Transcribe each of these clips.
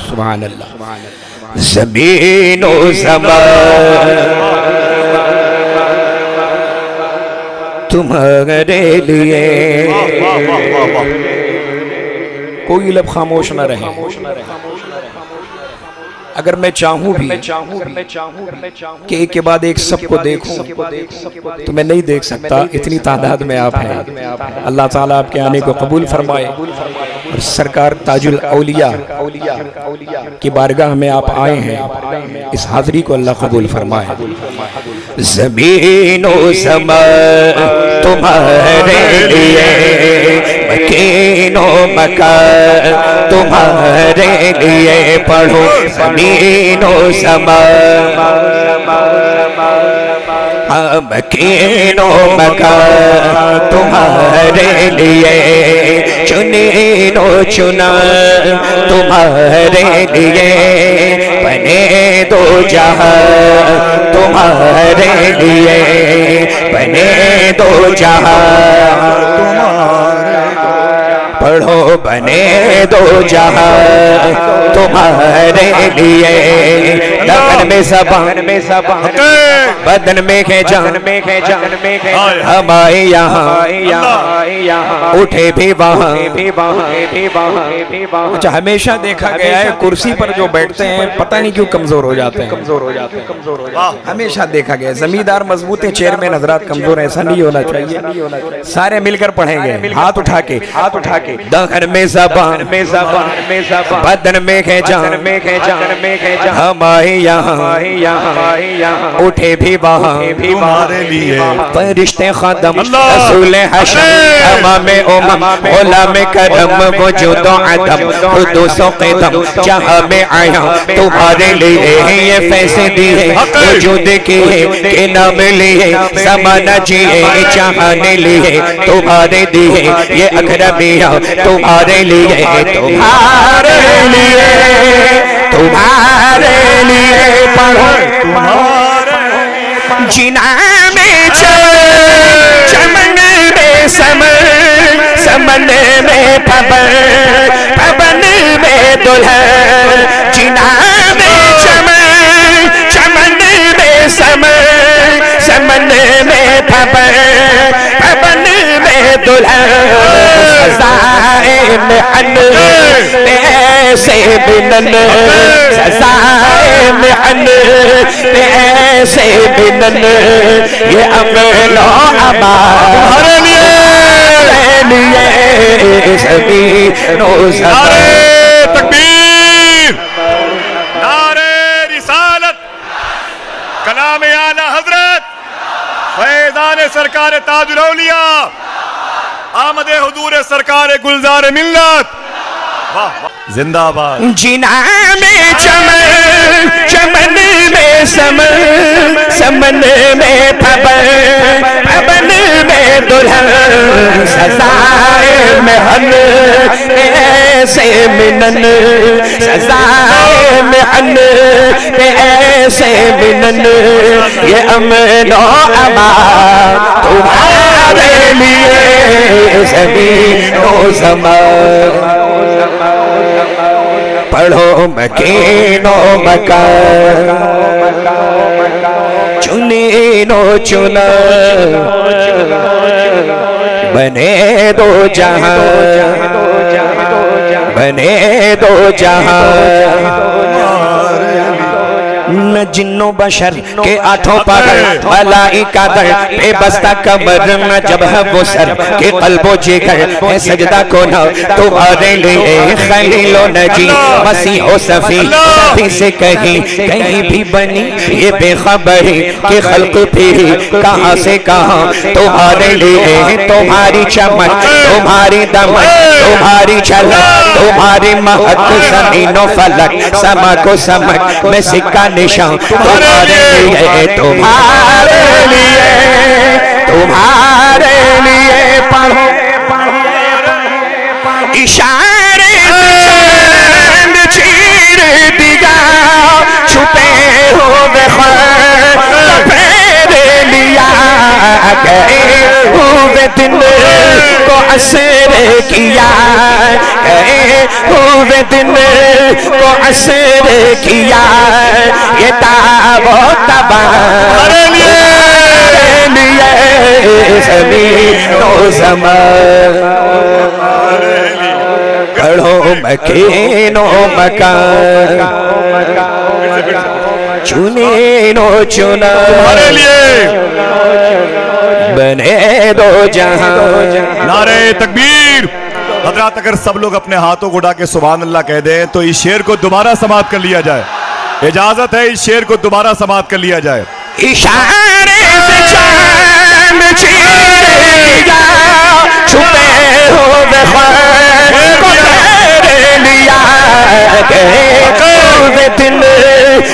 सुभान अल्लाह। ज़मीनो ज़मान तुम्हारे लिए, कोई लब खामोश न रहे। अगर मैं चाहूं भी कि एक के बाद एक सबको देखूं तो मैं नहीं देख सकता, इतनी तादाद में आप हैं। अल्लाह ताला आपके आने को कबूल फरमाए और सरकार ताजुल औलिया की बारगाह में आप आए हैं, इस हाज़री को अल्लाह कबूल फरमाए। ज़मीनो ज़मान तुम्हारे लिए, मकीनो मकान तुम्हारे लिए, पढ़ो ज़मीनो ज़मान, मकीनो मकान तुम्हारे लिए, चुनीनो चुना तुम्हारे लिए, बने दो जहां तुम्हारे लिए, बने दो जहां पढ़ो, बने दो जहां तुम्हारे लिए। लगन में ज़बान में ज़बान, बदन में है जान में है जान में है, हम आए यहाँ उठे भी वहाँ। अच्छा, हमेशा देखा गया है कुर्सी पर जो बैठते हैं पता नहीं क्यों कमजोर हो जाते हैं, हमेशा देखा गया है। जमींदार मजबूत है, चेयरमैन हजरात कमजोर, ऐसा नहीं होना चाहिए। सारे मिलकर पढ़ेंगे, हाथ उठा के दहन में ज़बान में ज़बान में ज़बान, बदन में है जान में है जान में है, हम आए यहाँ उठे भी वहाँ तुम्हारे लिए। फरिश्ते ख़दम रसूल हशम, इमामे उम्म गुलामे करम, वजूद अदम हुदूस क़दम, जहाँ में आया तुम्हारे लिए। ये फैसे दिए वजूद के के नाम लिए, ज़माना जिए चाहने लिए तुम्हारे दिए। ये अकरमिया तुम्हारे लिए, तुम्हारे लिए, तुम्हारे लिए, पढ़ो जिना में चमन में समन में पवन, पवन में दुल्हन, जिना में चमन में समन में पवन, पवन में दुल्हन, सजाए में अन ऐसे बिनन, सजाए में अन ऐसे बिनन, ये अमलो अमा तुम्हारे लिए, सभी रोज़ तकबीर, नारे रिसालत, कलाम आला हजरत, फैज़ान सरकार ताजुल औलिया, आमदे हुजूर सरकार गुलजार मिल्लत, जिंदाबाद। जिना में चमन में समन में पवन, पवन में दुल्हन, सजाए में हन ऐसे मिलन, सजाए में हन ऐसे मिलन, ये अमनो अमान तुम्हारे लिए, सभी ज़मान पढ़ो मकीनो मकान, चुनीनो चुना बने दो जहां, बने दो जहां। न जिन्नो बशर के आठों पागल, मलाइका दर बेबस्ता कमर, न जब है वो सर के कल्बो जिगर है सजदा को न तुम्हारे लिए। खलीलो नजी मसीहो सफी, सभी से कहीं कहीं भी बनी ये बेखबरी कि खल्क फिरी कहाँ से कहाँ तुम्हारे लिए। तुम्हारी चमक, तुम्हारी दमक, तुम्हारी झलक, तुम्हारी महक, ज़मीनो फलक समा को समक में सिक्का निशान तुम्हारे लिए, तुम्हारे लिए, तुम्हारे लिए। पढ़ो इशारे चांद चीर दिया, छुपे हुए फेरे लिया, गए हुए दिन को असर किया, गए हुए दिन को असर किया, ये ताबो तबा ज़मीनो ज़मान गढ़ो मकीनो मकान चुने नो चुना बने दो जहां। नारे तकबीर। हजरात अगर सब लोग अपने हाथों को उठा के सुभान अल्लाह कह दें तो इस शेर को दोबारा समाप्त कर लिया जाए। इजाजत है, इस शेर को दोबारा समाप्त कर लिया जाए। इशारे से चांद चीरेगा, छुपे हुए ख्वाब को घेर लिया, हुए दिल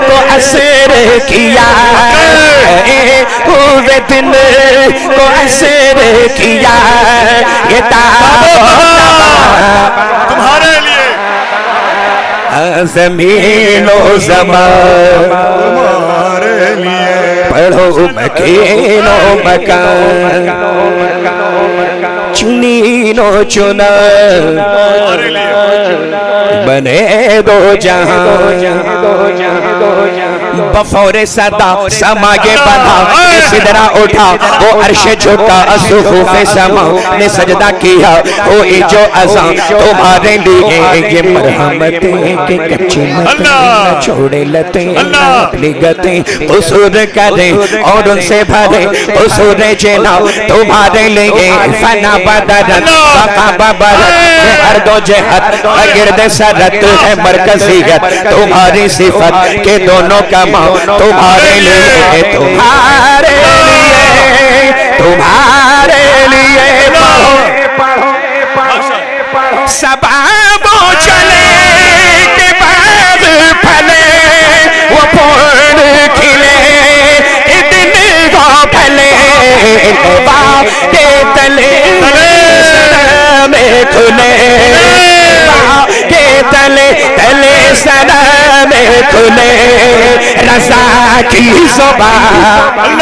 को असर किया, हुए दिल को असर किया, ये तुम्हारे लिए ज़मीनो ज़मान तुम्हारे लिए पढ़ो मकीनो मकान चुनीनो चुना बने दो जहां। बफौरे सदा समागे बना सिदरा उठा, वो अर्श झुका सुफूफे समा ने सजदा किया, वो जो अज़ां तुम्हारे लिए ये मरहमतें के कच्ची मत छोड़े लते अपनी गतें उसूर करें और उनसे भरे उसूर जेना तुम्हारे लिए फना बदरन हर दो जहत गिरद सरत है मरकजियत तुम्हारी सिफत के दोनों कमा तुम्हारे लिए, तुम्हारे लिए, तुम्हारे लिए सबाबो चले के बाद फले वो फूल खिले इतने को फले के तले में खुले के तले तले सना में खुले रज़ा की ज़ुबान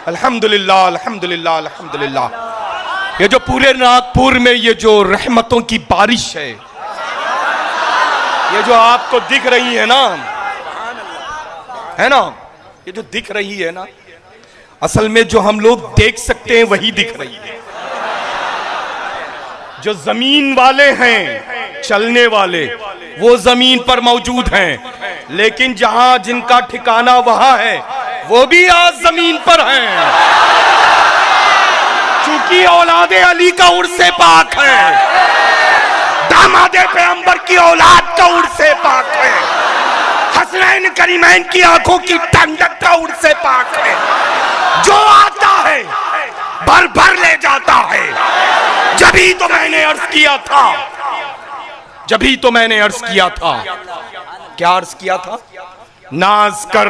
अल्हम्दुलिल्लाह अल्हम्दुलिल्लाह अल्हम्दुलिल्लाह। ये जो पूरे नागपुर में ये जो रहमतों की बारिश है, ये जो आपको दिख रही है ना, ये जो दिख रही है ना, असल में जो हम लोग देख सकते हैं वही दिख रही है। जो जमीन वाले हैं, चलने वाले, वो जमीन पर मौजूद हैं, लेकिन जहां जिनका ठिकाना वहां है वो भी आज जमीन पर हैं, क्योंकि औलादे अली का उर्से पाक है, दामादे पैगंबर की औलाद का उर्से पाक है, हसनैन करीमैन की आंखों की ठंडक का उर्से पाक है। जो आता है भर भर ले जाता है। जभी तो मैंने अर्ज किया था, जभी तो मैंने अर्ज किया था, क्या अर्ज किया था? नाज कर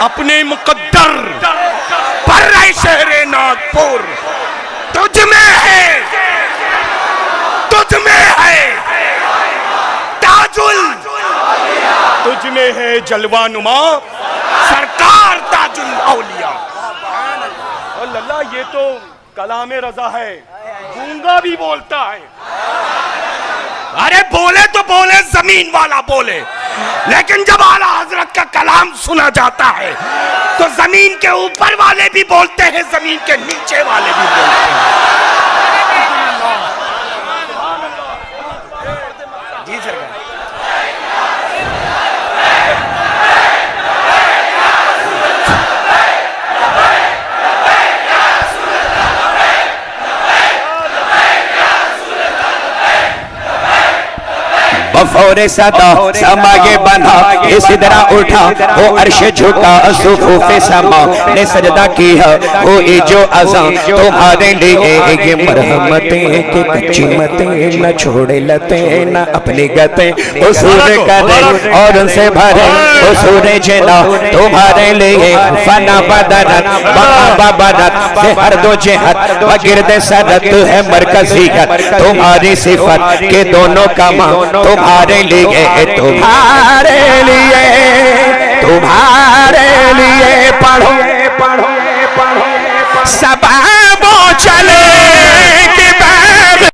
अपने मुकद्दर पर शहरे नागपुर, तुझ में है, तुझ में है ताजुल, तुझ में है जलवा नुमा सरकार ताजुल औलिया। अल्लाह, ये तो कलाम रजा है, गूंगा भी बोलता है। अरे बोले तो बोले, जमीन वाला बोले, लेकिन जब आला हजरत का कलाम सुना जाता है तो जमीन के ऊपर वाले भी बोलते हैं, जमीन के नीचे वाले भी बोलते हैं। जी सरकार। बफौरे सदा समागे बना ये सिदरा उठा, वो अर्श झुका सुफूफे समा ने सजदा किया, वो जो अज़ां तुम्हारे लिए ये मरहमतें के कच्ची मतें न छोड़े लते न अपनी गतें उसूर करे और उनसे भरे उसूर जेना तुम्हारे लिए फना बदनत बदनत से हर दो जहत गिरद सरत है मरकजियत तुम्हारी सिफत के दोनों कमा तुम्हारे लिए, तुम्हारे लिए, तुम्हारे लिए पढ़ो पढ़ो पढ़ो सबा